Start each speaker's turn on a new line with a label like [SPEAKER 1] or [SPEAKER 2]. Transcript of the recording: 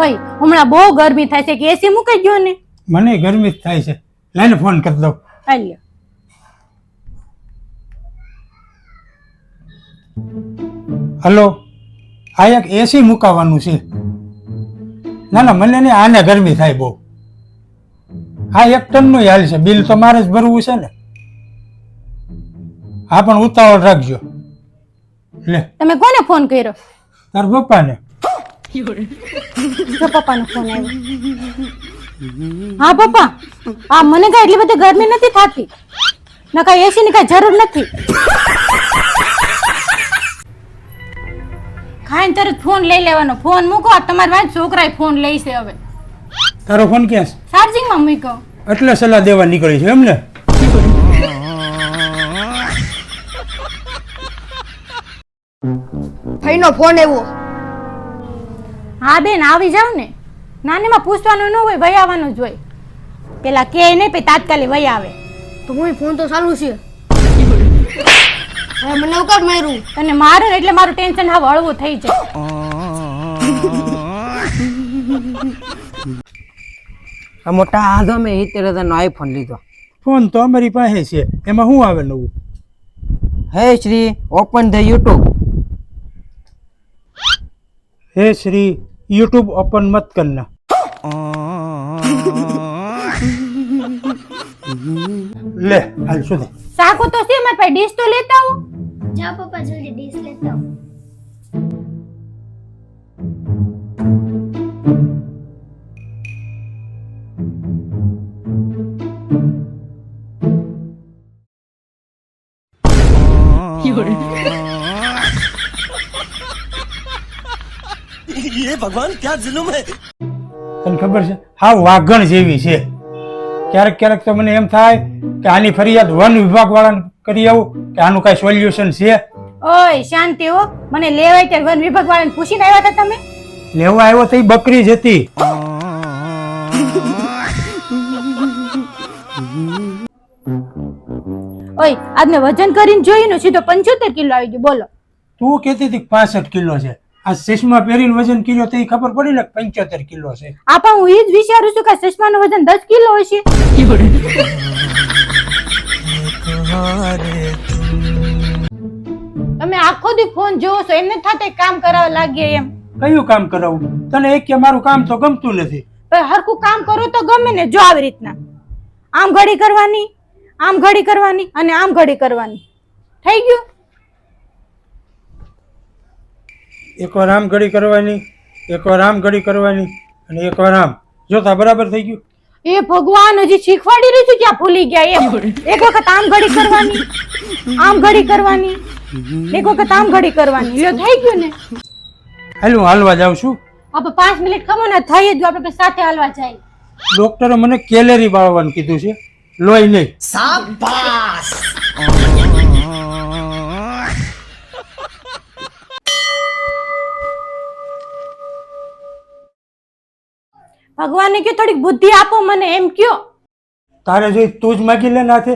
[SPEAKER 1] ઓય હમણાં બહુ ગરમી થાય છે કે એસી મૂકી ગયો ને.
[SPEAKER 2] મને ગરમી જ થાય છે. લઈને ફોન કરી દઉં.
[SPEAKER 1] હાલ્યો.
[SPEAKER 2] હલો, આ એક એસી મુકાવવાનું છે. ના ના, મને નહીં, આને ગરમી થાય બહુ. હા, 1 ટનનું હાલ છે. બિલ તો મારે જ ભરવું છે ને. હા, પણ ઉતાવળ રાખજો. લે,
[SPEAKER 1] તમે કોને ફોન કર્યો?
[SPEAKER 2] તાર પપ્પાને.
[SPEAKER 1] જો પપ્પાનો ફોન આવ્યો. હા પપ્પા, આ મને કઈ એટલી બધી ગરમી નથી થતી. ના કઈ એસી ની કઈ જરૂર નથી. ખાઈને તરત ફોન લઈ લેવાનો. ફોન મૂકો, તમારા વાંચ છોકરાએ ફોન લઈ છે હવે.
[SPEAKER 2] તારો ફોન ક્યાં છે?
[SPEAKER 1] ચાર્જિંગમાં મૂકો.
[SPEAKER 2] એટલે સલાહ દેવા નીકળી છે એમ ને?
[SPEAKER 3] ભાઈનો ફોન આવ્યો.
[SPEAKER 1] હા બેન, આવી જાવ ને. નાનીમાં પૂછવાનું ન હોય, વહી આવવાનું જ હોય. પેલા કે નહીં, પછી તાત્કાલિક વહી આવે.
[SPEAKER 3] તો હું ફોન તો ચાલુ છે. હવે મને ઉકાર માર્યું.
[SPEAKER 1] તને મારે ને એટલે મારું ટેન્શન હવે હળવું થઈ જાય.
[SPEAKER 4] આ મોટા આધો મેં 70,000 નો આઈફોન લીધો.
[SPEAKER 2] ફોન તો અમારી પાસે છે, એમાં શું આવે નવું?
[SPEAKER 4] હે શ્રી, ઓપન ધ યુટ્યુબ.
[SPEAKER 2] હે શ્રી, યુટ્યુબ ઓપન મત કરના. લે, હાલ શું થાય?
[SPEAKER 1] સાકુ તો છે મારા પાસે, ડીશ તો લેતા આવો.
[SPEAKER 3] જા પપ્પા જલ્દી ડીશ લેતા આવો.
[SPEAKER 5] ये भगवान क्या जुल्म है।
[SPEAKER 2] તને ખબર છે, હા વાઘણ જેવી છે. ક્યારેક ક્યારેક તો મને એમ થાય કે આની ફરિયાદ વન વિભાગ વાળાને કરી આવું કે આનું કઈ સોલ્યુશન છે.
[SPEAKER 1] ઓય શાંતિ હો, મને લેવાય ત્યારે વન વિભાગ વાળાને પૂછીને આવ્યા હતા તમે?
[SPEAKER 2] લેવા આવ્યો તો ઈ બકરી જ હતી.
[SPEAKER 1] ઓય આજને વજન કરીને જોયું ને સીધો 75 કિલો આવી ગયો. બોલો.
[SPEAKER 2] તું કહેતી હતી 65 કિલો છે. આ ચશ્મા પહેરીને વજન કર્યો તો ઈ ખબર પડી ને 75 કિલો છે.
[SPEAKER 1] આપા હું એ જ વિચારું છું કે ચશ્માનું વજન 10 કિલો હશે. તમે આખો દી ફોન જોવો છો, એમને થાતે કામ કરાવવા લાગીએ એમ.
[SPEAKER 2] કયું કામ કરાવું? તને એક કે મારું કામ તો ગમતું નથી.
[SPEAKER 1] પણ હરખું કામ કરો તો ગમે ને. જો આવી રીતના આમ ઘડી કરવાની, આમ ઘડી કરવાની અને આમ ઘડી કરવાની. થઈ ગયું?
[SPEAKER 2] એકવાર આમ ઘડી કરવાની, એકવાર આમ ઘડી કરવાની અને એકવાર આમ. જોતા બરાબર થઈ ગયું?
[SPEAKER 1] એ ભગવાન, હજી શીખવાડી રહી છું ક્યાં ભૂલી ગયા એમ. એક વખત આમ ઘડી કરવાની, આમ ઘડી કરવાની, એક વખત આમ ઘડી કરવાની. લ્યો થઈ ગયું ને?
[SPEAKER 2] હાલ હું હાલવા જાઉં છું.
[SPEAKER 1] આપણે 5 મિનિટ ખમો ને થઈ જ આપણે સાથે હાલવા જાય.
[SPEAKER 2] ડોક્ટરે મને કેલેરી બાળવાનું કીધું છે, લોહી નહીં.
[SPEAKER 1] ભગવાને કે થોડીક બુદ્ધિ આપો મને એમ કયો.
[SPEAKER 2] તારે જોઈ તું જ માગી લે નાથે.